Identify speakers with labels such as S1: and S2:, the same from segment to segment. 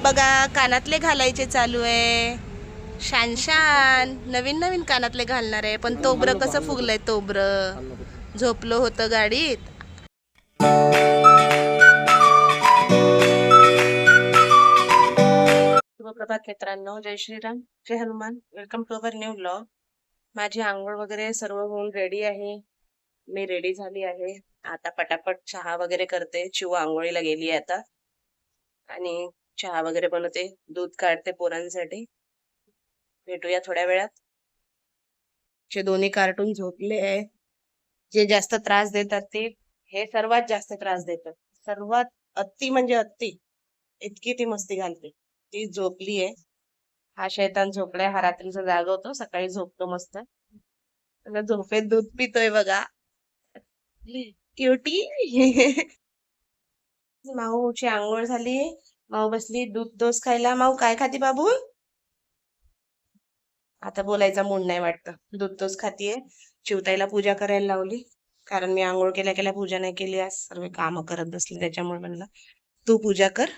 S1: बघा कानातले घालायचे चालू आहे. शान शान नवीन नवीन कानातले घालणार आहे. पण तोबरं कसं फुगलंय तोबरं. झोपलो होतं गाडीत. शुभप्रभात मित्रांनो. जय श्रीराम, जय Hanuman. Welcome to our new vlog. माझी आंघोळ वगैरे सर्व होऊन रेडी आहे. मी रेडी झाली आहे. आता पटापट चहा वगैरे करते. चिऊ आंघोळीला गेली आहे आता आणि चहा वगैरे बनवते. दूध काढते पोरांसाठी. भेटूया थोड्या वेळात. जे दोन्ही कार्टून झोपले आहे. जे जास्त त्रास देतात ते हे सर्वात जास्त त्रास देतात. सर्वात अति म्हणजे अति. इतकी ती मस्ती घालते. ती झोपली आहे. हा शैतान झोपलाय. हा रात्रीचा जागवतो, सकाळी झोपतो मस्त. झोपेत दूध पितोय बघा. क्युटी. माऊची आंघोळ झाली. माऊ बसली दूध डोस खायला. माऊ काय खाती बाबू? आता बोलायचा मूड नाही वाटतं. दूध डोस खातीये. चिवताईला पूजा करायला लावली. कारण मी आंघोळ केल्या केल्या पूजा नाही केली. आज सर्व कामं करत बसली. त्याच्यामुळे म्हणलं तू पूजा कर,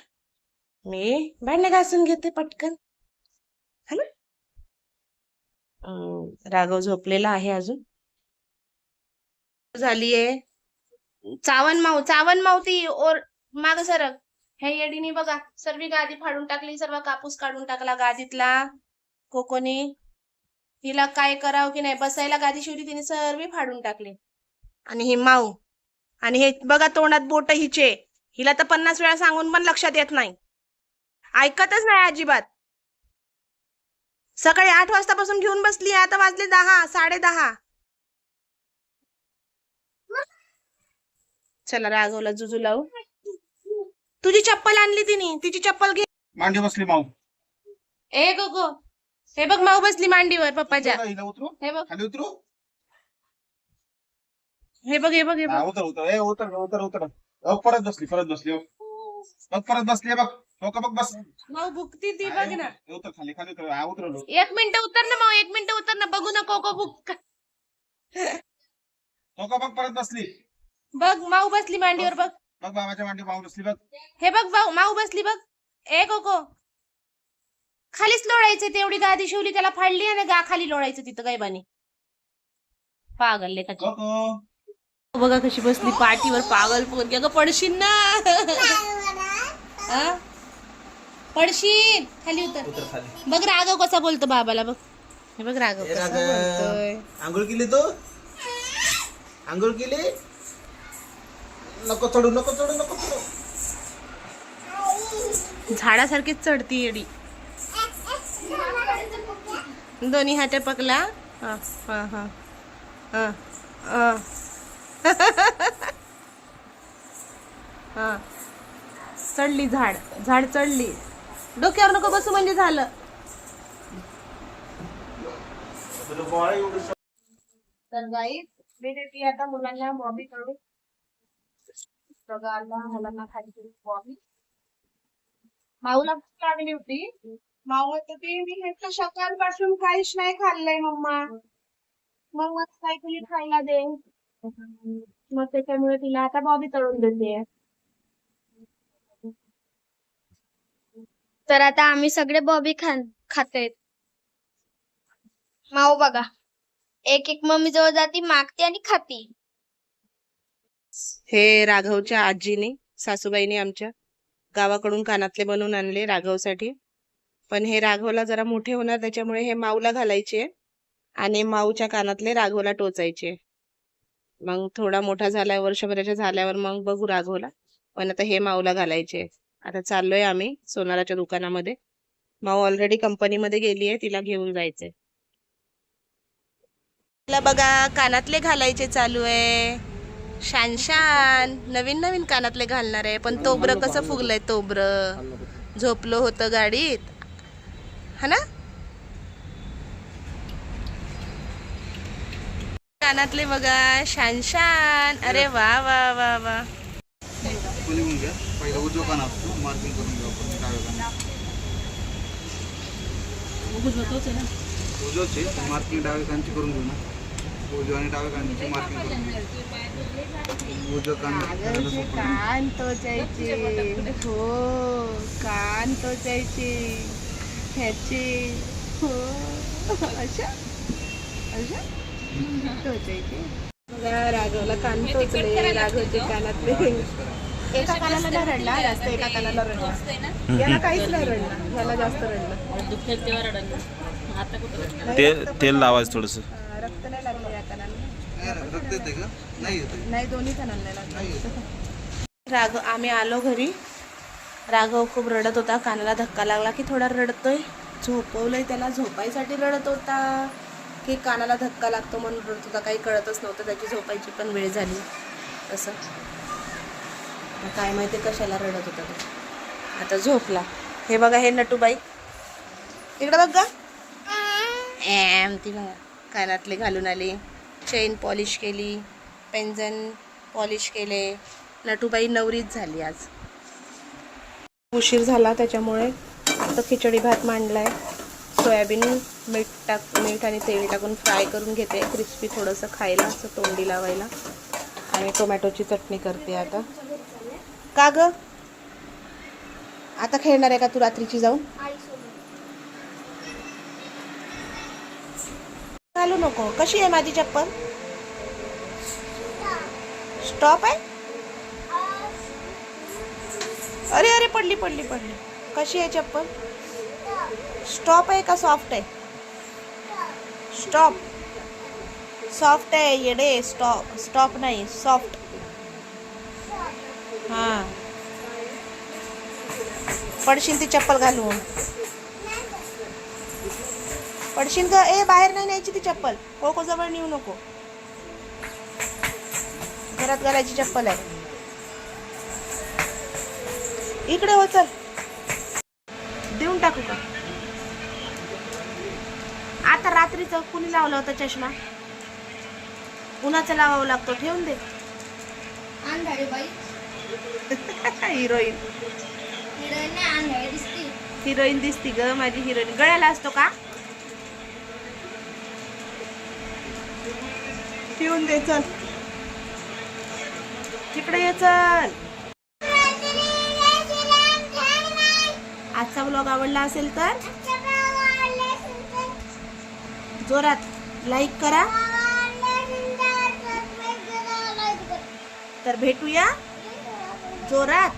S1: मी भांडे घासून घेते पटकन, है ना. राघव झोपलेला आहे अजून. झालीये चावन माऊ ती और माग सरक. हे येडीने बघा सर्व गादी फाडून टाकली. सर्व कापूस काढून टाकला गादीतला. कोकोने तिला काय करावं की नाही. बसायला गादी शिवली तिने सर्व फाडून टाकली. आणि ही माऊ आणि हे बघा तोंडात बोट हिचे. हिला तर 50 वेळा सांगून पण लक्षात येत नाही. ऐकतच नाही अजिबात. सकाळी 8 वाजतापासून घेऊन बसली. आता वाजले 10, 10:30. चला राघवला जुजू लावू. तुझी चप्पल आणली तिने. तिची चप्पल घे.
S2: मांडी बसली माऊ.
S1: ए गो हे बघ माऊ बसली मांडीवर पप्पाच्या. हे बघ
S2: खाली उतरू.
S1: हे बघ
S2: उतर उतर उतर उतर उतर. परत बसली बघ परत बसली बघ. हो का बघ बस.
S1: माऊ भुकती ती बघ ना.
S2: उतर खाली खाली उतर. उतरलो.
S1: 1 मिनिट उतर ना माऊ. 1 मिनिट उतर ना. बघू ना कोको बुक.
S2: हो का बघ परत बसली.
S1: बघ माऊ बसली मांडीवर. बघ
S2: बघ बाबाच्या मांडी माऊ बसली बघ.
S1: हे बघ माऊ बसली बघ. ए कोको खालीच लोळायचं. तेवढी गादी शिवली त्याला फाडली आणि खाली लोळायचं तिथं गायबानी. पागल लेकाची. बघा कशी बसली पाठीवर. पागल पोरगी. अगं पडशील ना. पडशील. खाली उतर. बघ राघव कसा बोलतो बाबाला. बघ हे बघ राघव कसा बोलतोय.
S2: आंघोळ केली तू? आंघोळ केली? नको चढू नको चढू नको चढू.
S1: झाडासारखीच चढती येडी. दोन्ही हाते पकला. हा हा हा हा हा. चढली झाड चढली. डोक्यावर नको बसू म्हणजे झालं. तर गाईस मी देते आता मुलांना बॉबी करून. बघा मुलांना खाली बॉबी. माऊला लागली होती. माऊ ती मी हे तर सकाळपासून काहीच नाही खाल्लंय मम्मा. मग मला काहीतरी खायला दे. मग त्याच्यामुळे तिला आता बॉबी तळून देते.
S3: तर आता आम्ही सगळे बॉबी खाते. माऊ बघा एक एक मम्मी जवळ जाती, मागते आणि खाती.
S1: हे राघवच्या आजीने सासूबाईने आमच्या गावाकडून कानातले बनवून आणले राघवसाठी. पण हे राघवला जरा मोठे होणार त्याच्यामुळे हे माऊला घालायचे आणि माऊच्या कानातले राघवला टोचायचे. मग थोडा मोठा झाला वर्षभराच्या झाल्यावर मग बघू राघवला. पण आता हे माऊला घालायचे. आता चाललोय आम्ही सोनाराच्या दुकानामध्ये. माऊ ऑलरेडी कंपनीमध्ये गेली आहे. तिला घेऊन जायचंय. बघा कानातले घालायचे चालू आहे. शान शान नवीन नवीन कानातले घालणार आहे. पण तोबरं कसं फुगलंय तोबरं. झोपलो होतं गाडीत, हा ना. कानातले बघा शान शान. अरे वा वा वा वा.
S2: पहिला उजवा कान असतो मार्किंग करून घेऊ आपण. डाव्या कानाची मार्किंग डाव्या कानची करून घेऊ ना.
S4: उजवाने डाव्या कानाची मार्किंग करून घे. उजव्या
S1: कागलचे कान टोचायचे हो, कान टोचायचे ह्याचे हो, अशा अशा टोचायचे. बघा राघवला कान टोचले, राघवचे कानातले एका कानाला नाही रडला जास्त, एका कानाला रडला. याला काहीच नाही रडला, याला जास्त रडलं. दुखेल तेव्हा रडलं, आता कुठं
S5: तेल लावायचं थोडस.
S1: रक्त नाही लागलं या कानाला.
S4: रक्त येते का? नाही येते.
S1: नाही, दोन्ही कानाला नाही लागलं. राघव, आम्ही आलो घरी. राघव खूप रडत होता, कानाला धक्का लागला की थोडा रडतोय. झोपवलंय त्याला, झोपायसाठी रडत होता की कानाला धक्का लागतो म्हणून रडत होता, काही कळतच नव्हतं. त्याची झोपायची पण वेळ झाली तसं. काय माहिती कशाला रडत होता तो. आता झोपला. हे बघा, हे नटूबाई इकडे बघ ग. ती बघा कानातले घालून आली, चेन पॉलिश केली, पेंजन पॉलिश केले. नटूबाई नवरीच झाली आज. उशीर झाला त्याच्यामुळे आता खिचडी भात मांडलाय. सोयाबीन मीठ आणि तेल टाकून फ्राय करून घेते, क्रिस्पी थोडंसं खायला, असं तोंडी लावायला. आणि टोमॅटोची चटणी करते आता. का ग, आता खेळणार आहे का तू रात्रीची जाऊन? घालू नको. कशी आहे माझी चप्पल? स्टॉप आहे. अरे अरे, पडली पडली पडली. कशी आहे चप्पल? स्टॉप आहे का सॉफ्ट आहे? स्टॉप. सॉफ्ट आहे येडे. स्टॉप, स्टॉप नाही, सॉफ्ट. हां, पडशील ती चप्पल घालून. पडशील का? ए, बाहेर नाही न्यायची ती चप्पल. कोको जवळ नेऊ नको. घरात घालायची चप्पल आहे. इकडे हो, चल. देऊन टाकू का? आता रात्रीचं कुणी लावला होता चष्मा? उन्हाचा लावावा लागतो, ठेवून दे. हिरोईन हिरोईन दिसती ग माझी हिरोईन. गळ्याला असतो का? ठेवून दे, चल. तिकडे ये, चल. आजचा ब्लॉग आवडला असेल तर जोरात लाईक करा. तर भेटूया जोरात.